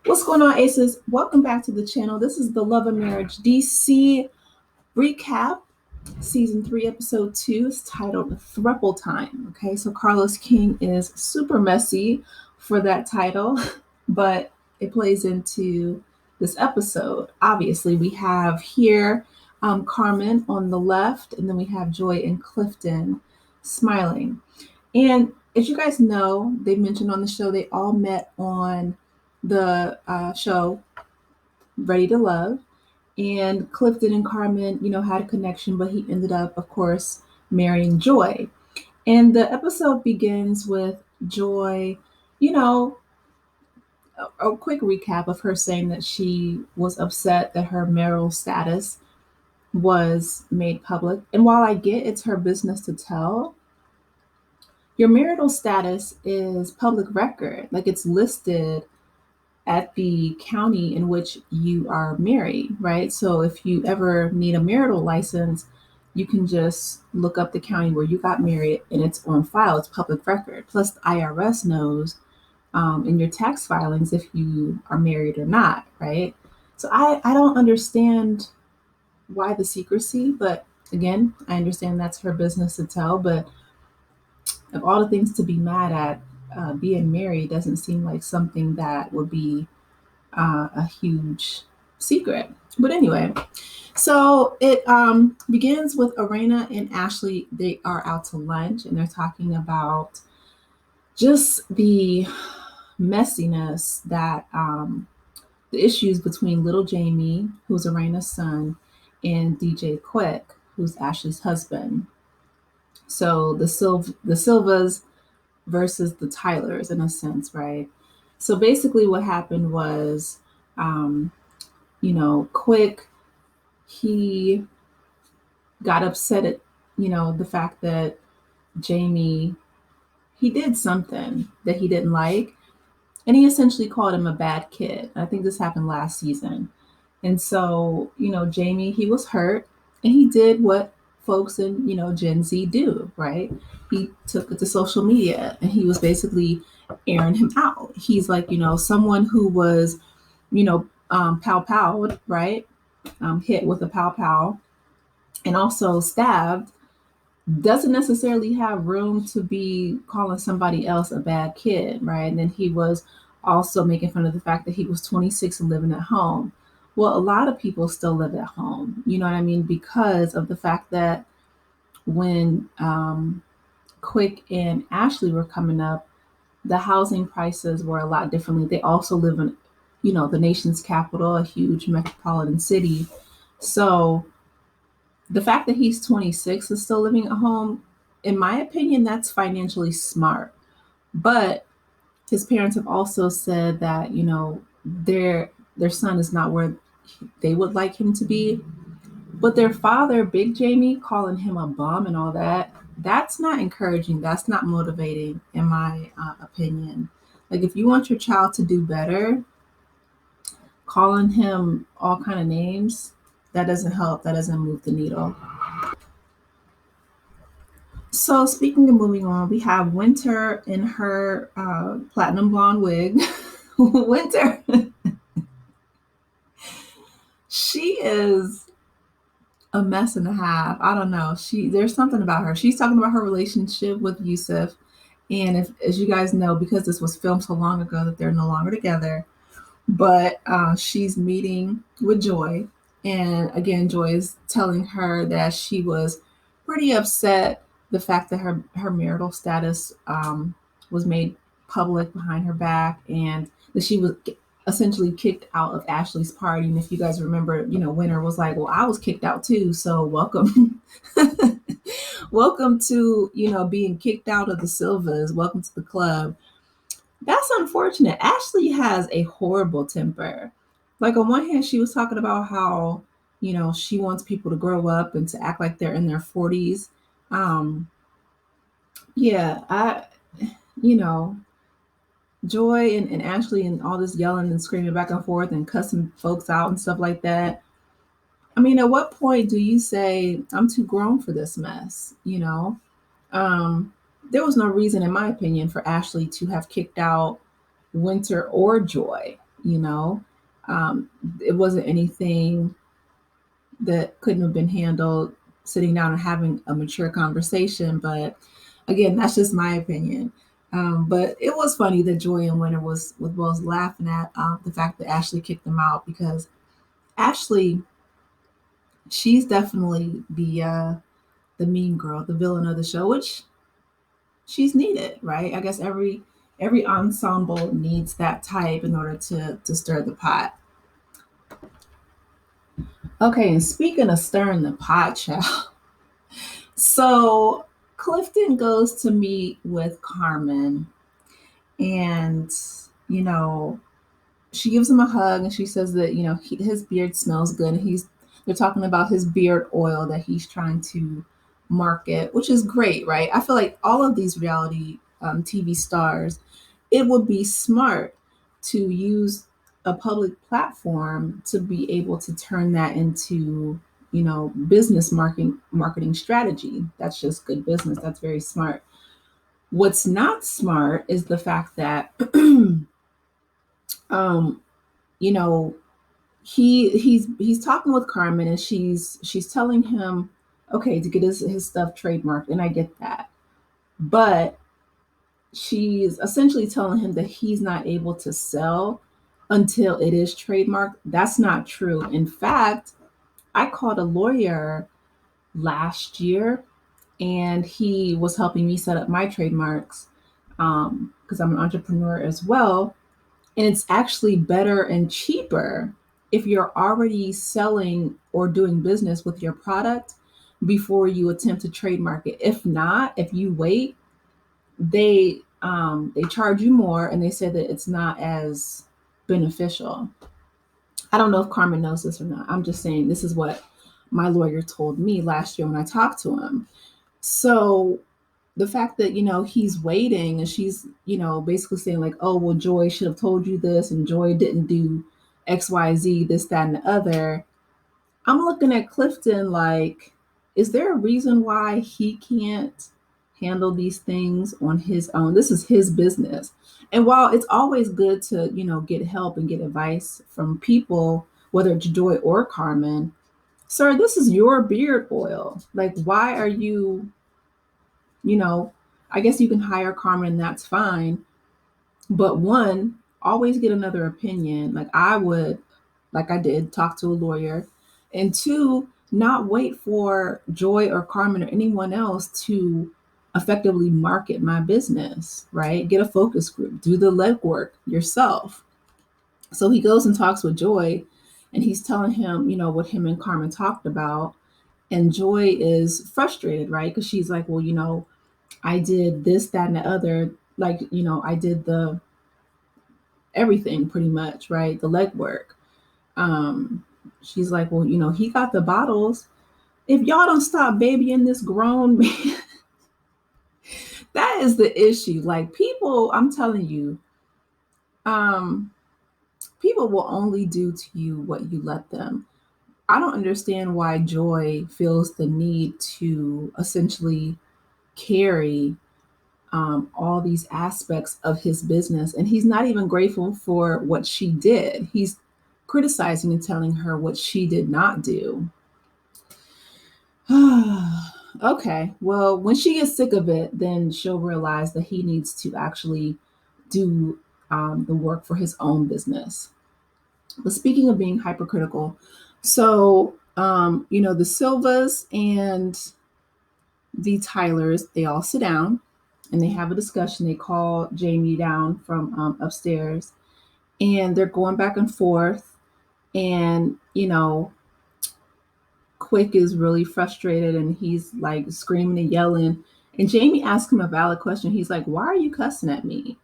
What's going on, Aces? Welcome back to the channel. This is the Love and Marriage DC recap, season 3, episode 2. It's titled Throuple Time. Okay, so Carlos King is super messy for that title, but it plays into this episode. Obviously, we have here Carmen on the left, and then we have Joi and Clifton smiling. And as you guys know, they mentioned on the show they all met on the show Ready to Love, and Clifton and Carmen, had a connection, but he ended up, of course, marrying Joi. And the episode begins with Joi, you know, a quick recap of her saying that she was upset that her marital status was made public. And while I get it's her business to tell, your marital status is public record. Like, it's listed at the county in which you are married, right? So if you ever need a marital license, you can just look up the county where you got married and it's on file, it's public record. Plus, the IRS knows in your tax filings if you are married or not, right? So I don't understand why the secrecy, but again, I understand that's her business to tell. But of all the things to be mad at, being married doesn't seem like something that would be a huge secret. But anyway, so it begins with Arena and Ashley. They are out to lunch and they're talking about just the messiness that the issues between little Jamie, who's Arena's son, and DJ Quick, who's Ashley's husband. So the Silvas versus the Tylers, in a sense, right? So basically, what happened was, Quick, he got upset at, the fact that Jamie, he did something that he didn't like, and he essentially called him a bad kid. I think this happened last season. And so, Jamie, he was hurt, and he did what folks in, Gen Z do, right? He took it to social media and he was basically airing him out. He's like, someone who was, pow pow, right? Hit with a pow pow and also stabbed doesn't necessarily have room to be calling somebody else a bad kid, right? And then he was also making fun of the fact that he was 26 and living at home. Well, a lot of people still live at home, you know what I mean? Because of the fact that when Quick and Ashley were coming up, the housing prices were a lot differently. They also live in, the nation's capital, a huge metropolitan city. So the fact that he's 26 and still living at home, in my opinion, that's financially smart. But his parents have also said that, their son is not where they would like him to be. But their father, Big Jamie, calling him a bum and all that, that's not encouraging. That's not motivating, in my opinion. Like, if you want your child to do better, calling him all kind of names, that doesn't help. That doesn't move the needle. So speaking of moving on, we have Winter in her platinum blonde wig. Winter, she is a mess and a half. I don't know. There's something about her. She's talking about her relationship with Yusuf, and if, as you guys know, because this was filmed so long ago, that they're no longer together. But she's meeting with Joi, and again, Joi is telling her that she was pretty upset the fact that her marital status was made public behind her back, and that she was essentially kicked out of Ashley's party. And if you guys remember, Winter was like, "Well, I was kicked out too, so welcome, welcome to being kicked out of the Silvas. Welcome to the club." That's unfortunate. Ashley has a horrible temper. Like, on one hand, she was talking about how, she wants people to grow up and to act like they're in their 40s. Yeah, you know, Joi and Ashley and all this yelling and screaming back and forth and cussing folks out and stuff like that. I mean, at what point do you say, I'm too grown for this mess? There was no reason, in my opinion, for Ashley to have kicked out Winter or Joi. you know. It wasn't anything that couldn't have been handled sitting down and having a mature conversation. But again, that's just my opinion. But it was funny that Joy and Winter was both laughing at the fact that Ashley kicked them out, because Ashley, she's definitely the mean girl, the villain of the show, which she's needed, right? I guess every ensemble needs that type in order to stir the pot. Okay, and speaking of stirring the pot, child. So Clifton goes to meet with Carmen, and you know, she gives him a hug and she says that his beard smells good, and they're talking about his beard oil that he's trying to market, which is great, right? I feel like all of these reality TV stars, it would be smart to use a public platform to be able to turn that into business marketing strategy. That's just good business. That's very smart. What's not smart is the fact that um you know he's talking with Carmen, and she's telling him, okay, to get his stuff trademarked, and I get that. But she's essentially telling him that he's not able to sell until it is trademarked. That's not true. In fact, I called a lawyer last year, and he was helping me set up my trademarks, because I'm an entrepreneur as well. And it's actually better and cheaper if you're already selling or doing business with your product before you attempt to trademark it. If not, if you wait, they charge you more, and they say that it's not as beneficial. I don't know if Carmen knows this or not. I'm just saying this is what my lawyer told me last year when I talked to him. So the fact that he's waiting, and she's basically saying like, oh well, Joy should have told you this, and Joy didn't do XYZ, this, that, and the other. I'm looking at Clifton like, is there a reason why he can't handle these things on his own? This is his business. And while it's always good to get help and get advice from people, whether it's Joy or Carmen, sir, this is your beard oil. Like, why are you you know, I guess you can hire Carmen, that's fine. But one, always get another opinion. Like I would, like I did, talk to a lawyer. And two, not wait for Joy or Carmen or anyone else to effectively market my business, right? Get a focus group, do the legwork yourself. So he goes and talks with Joy, and he's telling him, what him and Carmen talked about. And Joy is frustrated, right? Because she's like, well, I did this, that, and the other. Like, I did the everything pretty much, right? The legwork. She's like, well, he got the bottles. If y'all don't stop babying this grown man, that is the issue. Like people, I'm telling you, um, people will only do to you what you let them. I don't understand why Joy feels the need to essentially carry all these aspects of his business. And he's not even grateful for what she did. He's criticizing and telling her what she did not do. Okay, well, when she gets sick of it, then she'll realize that he needs to actually do the work for his own business. But speaking of being hypercritical, so, the Silvas and the Tylers, they all sit down and they have a discussion. They call Jamie down from upstairs, and they're going back and forth. And, Quick is really frustrated, and he's like screaming and yelling. And Jamie asks him a valid question. He's like, why are you cussing at me?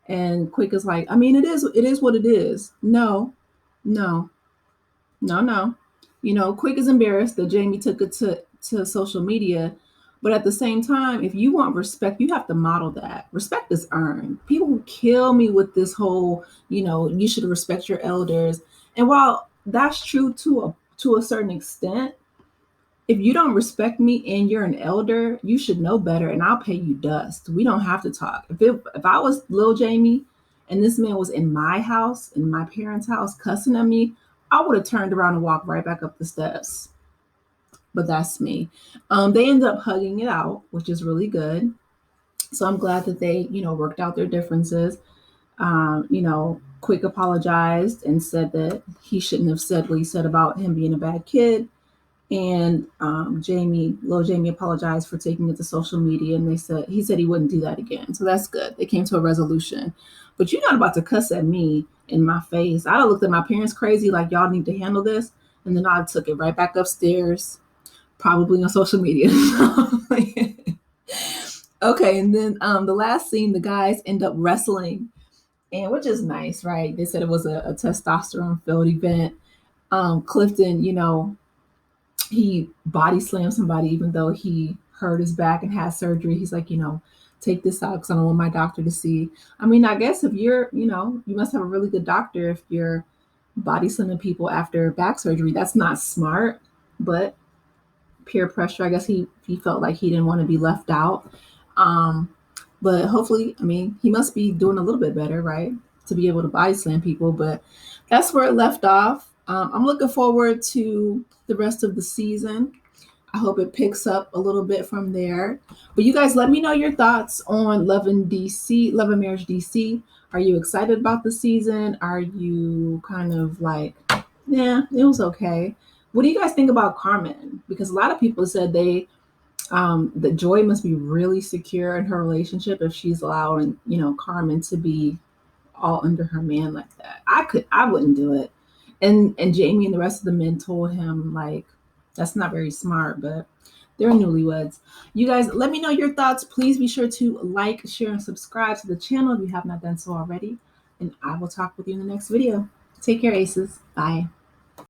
And Quick is like, I mean, it is what it is. No, no, no, no. Quick is embarrassed that Jamie took it to social media. But at the same time, if you want respect, you have to model that. Respect is earned. People kill me with this whole, you should respect your elders. And while that's true to a certain extent, if you don't respect me and you're an elder, you should know better, and I'll pay you dust. We don't have to talk. If I was Lil Jamie and this man was in my house, in my parents' house, cussing at me, I would have turned around and walked right back up the steps. But that's me. They ended up hugging it out, which is really good. So I'm glad that they, worked out their differences. Quick apologized and said that he shouldn't have said what he said about him being a bad kid. And little Jamie apologized for taking it to social media, and he said he wouldn't do that again. So that's good. They came to a resolution. But you're not about to cuss at me in my face. I looked at my parents crazy, like, y'all need to handle this. And then I took it right back upstairs, probably on social media. Okay, and then the last scene, the guys end up wrestling, and which is nice, right? They said it was a testosterone filled event. Clifton, he body slammed somebody even though he hurt his back and had surgery. He's like, take this out because I don't want my doctor to see. I mean, I guess if you're, you must have a really good doctor if you're body slamming people after back surgery. That's not smart, but peer pressure. I guess he felt like he didn't want to be left out. But hopefully, I mean, he must be doing a little bit better, right? To be able to body slam people. But that's where it left off. I'm looking forward to the rest of the season. I hope it picks up a little bit from there. But you guys, let me know your thoughts on Love and Marriage DC. Are you excited about the season? Are you kind of like, yeah, it was okay? What do you guys think about Carmen? Because a lot of people said that Joi must be really secure in her relationship if she's allowing, Carmen to be all under her man like that. I wouldn't do it. And Jamie and the rest of the men told him, like, that's not very smart, but they're newlyweds. You guys, let me know your thoughts. Please be sure to like, share, and subscribe to the channel if you have not done so already. And I will talk with you in the next video. Take care, aces. Bye.